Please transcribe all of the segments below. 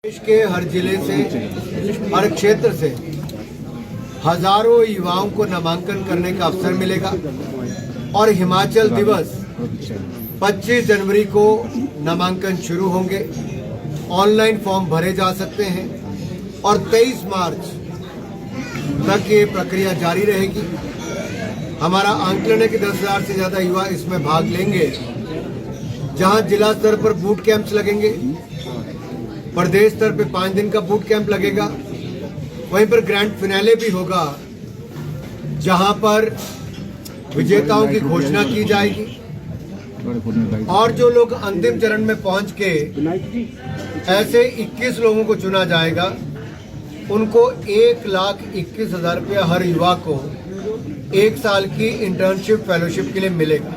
देश के हर जिले से, हर क्षेत्र से हजारों युवाओं को नामांकन करने का अवसर मिलेगा और हिमाचल दिवस 25 जनवरी को नामांकन शुरू होंगे। ऑनलाइन फॉर्म भरे जा सकते हैं और 23 मार्च तक ये प्रक्रिया जारी रहेगी। हमारा आंकलन है कि 10,000 से ज़्यादा युवा इसमें भाग लेंगे, जहां जिला स्तर पर बूट कैंप्स लगेंगे, प्रदेश स्तर पे 5 दिन का बूट कैंप लगेगा, वहीं पर ग्रैंड फिनाले भी होगा, जहां पर विजेताओं की घोषणा की जाएगी और जो लोग अंतिम चरण में पहुंच के ऐसे 21 लोगों को चुना जाएगा, उनको 1,21,000 रुपया हर युवा को 1 साल की इंटर्नशिप फेलोशिप के लिए मिलेगा।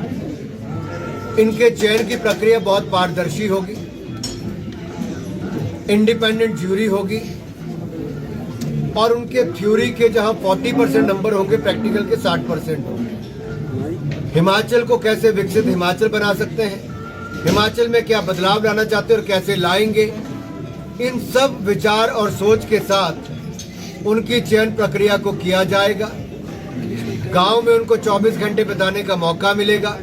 इनके चयन की प्रक्रिया बहुत पारदर्शी होगी, इंडिपेंडेंट ज्यूरी होगी और उनके थ्योरी के जहां 40% नंबर होंगे, प्रैक्टिकल के 60% होंगे। हिमाचल को कैसे विकसित हिमाचल बना सकते हैं, हिमाचल में क्या बदलाव लाना चाहते हैं और कैसे लाएंगे, इन सब विचार और सोच के साथ उनकी चयन प्रक्रिया को किया जाएगा। गांव में उनको 24 घंटे बिताने का मौका मिलेगा,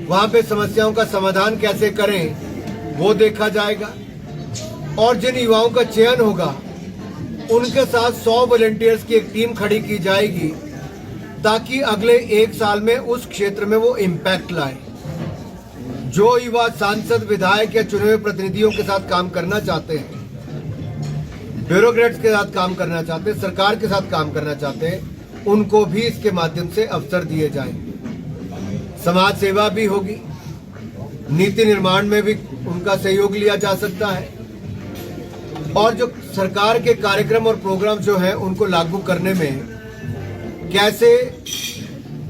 वहां पे समस्याओं का समाधान कैसे करें वो देखा जाएगा और जिन युवाओं का चयन होगा उनके साथ 100 वॉलंटियर्स की एक टीम खड़ी की जाएगी, ताकि अगले 1 साल में उस क्षेत्र में वो इम्पैक्ट लाए। जो युवा सांसद, विधायक या चुने हुए प्रतिनिधियों के साथ काम करना चाहते हैं, ब्यूरोक्रेट्स के साथ काम करना चाहते हैं, सरकार के साथ काम करना चाहते हैं, उनको भी इसके माध्यम से अवसर दिए जाएंगे। समाज सेवा भी होगी, नीति निर्माण में भी उनका सहयोग लिया जा सकता है और जो सरकार के कार्यक्रम और प्रोग्राम जो है उनको लागू करने में कैसे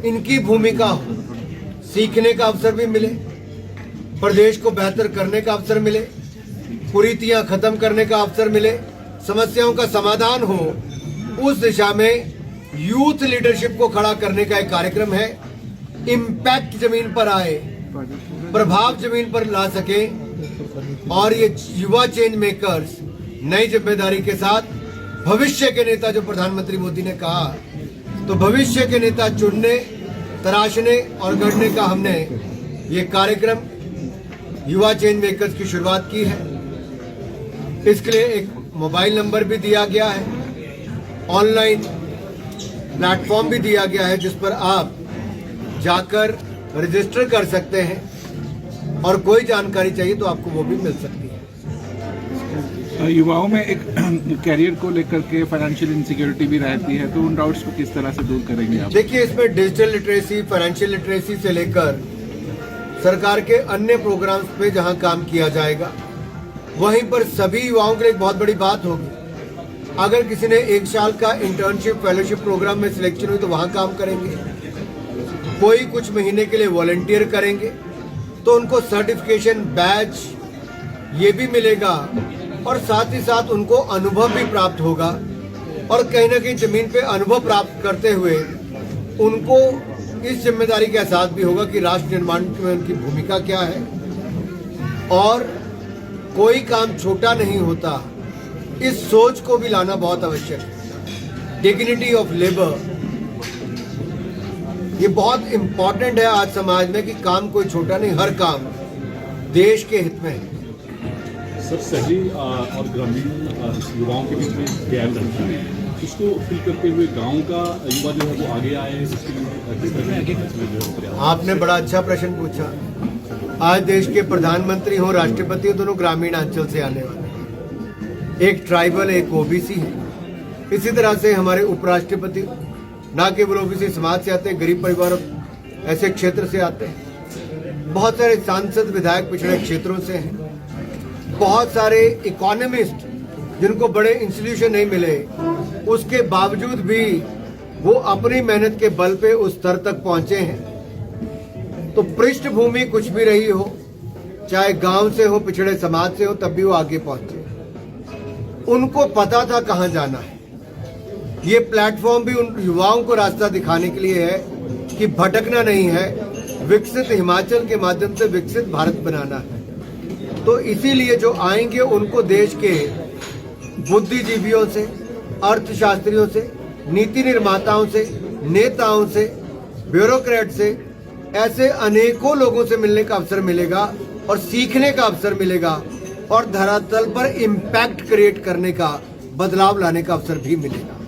इनकी भूमिका हो, सीखने का अवसर भी मिले, प्रदेश को बेहतर करने का अवसर मिले, कुरीतियां खत्म करने का अवसर मिले, समस्याओं का समाधान हो, उस दिशा में यूथ लीडरशिप को खड़ा करने का एक कार्यक्रम है। इम्पैक्ट जमीन पर आए, प्रभाव जमीन पर ला सके और ये युवा चेंज मेकर्स नई जिम्मेदारी के साथ भविष्य के नेता, जो प्रधानमंत्री मोदी ने कहा, तो भविष्य के नेता चुनने, तराशने और गढ़ने का हमने ये कार्यक्रम युवा चेंज मेकर्स की शुरुआत की है। इसके लिए एक मोबाइल नंबर भी दिया गया है, ऑनलाइन प्लेटफॉर्म भी दिया गया है, जिस पर आप जाकर रजिस्टर कर सकते हैं और कोई जानकारी चाहिए तो आपको वो भी मिल सकती है। युवाओं में एक कैरियर को लेकर के फाइनेंशियल इनसिक्योरिटी भी रहती है, तो उन डाउट्स को किस तरह से दूर करेंगे आप? देखिए, इसमें डिजिटल लिटरेसी, फाइनेंशियल लिटरेसी से लेकर सरकार के अन्य प्रोग्राम्स पे जहां काम किया जाएगा, वहीं पर सभी युवाओं के लिए एक बहुत बड़ी बात होगी। अगर किसी ने 1 साल का इंटर्नशिप फेलोशिप प्रोग्राम में सिलेक्शन हुई तो वहां काम करेंगे, कोई कुछ महीने के लिए वॉलंटियर करेंगे तो उनको सर्टिफिकेशन, बैच ये भी मिलेगा और साथ ही साथ उनको अनुभव भी प्राप्त होगा और कहीं ना कहीं जमीन पे अनुभव प्राप्त करते हुए उनको इस जिम्मेदारी का एहसास भी होगा कि राष्ट्र निर्माण में उनकी भूमिका क्या है और कोई काम छोटा नहीं होता। इस सोच को भी लाना बहुत आवश्यक है। डिग्निटी ऑफ लेबर, ये बहुत इंपॉर्टेंट है आज समाज में कि काम कोई छोटा नहीं, हर काम देश के हित में है। सर, शहरी और ग्रामीण युवाओं के बीच में गैप रहता है, इसको फिल करते हुए गांव का युवा जो है वो आगे आए, आपने बड़ा अच्छा प्रश्न पूछा। आज देश के प्रधानमंत्री हो, राष्ट्रपति हो, दोनों ग्रामीण अंचल से आने वाले हैं। एक ट्राइबल, एक ओबीसी है। इसी तरह से हमारे उपराष्ट्रपति ना केवल ओबीसी समाज से आते हैं, गरीब परिवार ऐसे क्षेत्र से आते हैं। बहुत सारे सांसद, विधायक पिछड़े क्षेत्रों से हैं। बहुत सारे इकोनॉमिस्ट जिनको बड़े इंस्टीट्यूशन नहीं मिले, उसके बावजूद भी वो अपनी मेहनत के बल पे उस स्तर तक पहुंचे हैं। तो पृष्ठभूमि कुछ भी रही हो, चाहे गांव से हो, पिछड़े समाज से हो, तब भी वो आगे पहुंचे। उनको पता था कहां जाना है। ये प्लेटफॉर्म भी उन युवाओं को रास्ता दिखाने के लिए है कि भटकना नहीं है, विकसित हिमाचल के माध्यम से विकसित भारत बनाना है। तो इसीलिए जो आएंगे उनको देश के बुद्धिजीवियों से, अर्थशास्त्रियों से, नीति निर्माताओं से, नेताओं से, ब्यूरोक्रेट से, ऐसे अनेकों लोगों से मिलने का अवसर मिलेगा और सीखने का अवसर मिलेगा और धरातल पर इम्पैक्ट क्रिएट करने का, बदलाव लाने का अवसर भी मिलेगा।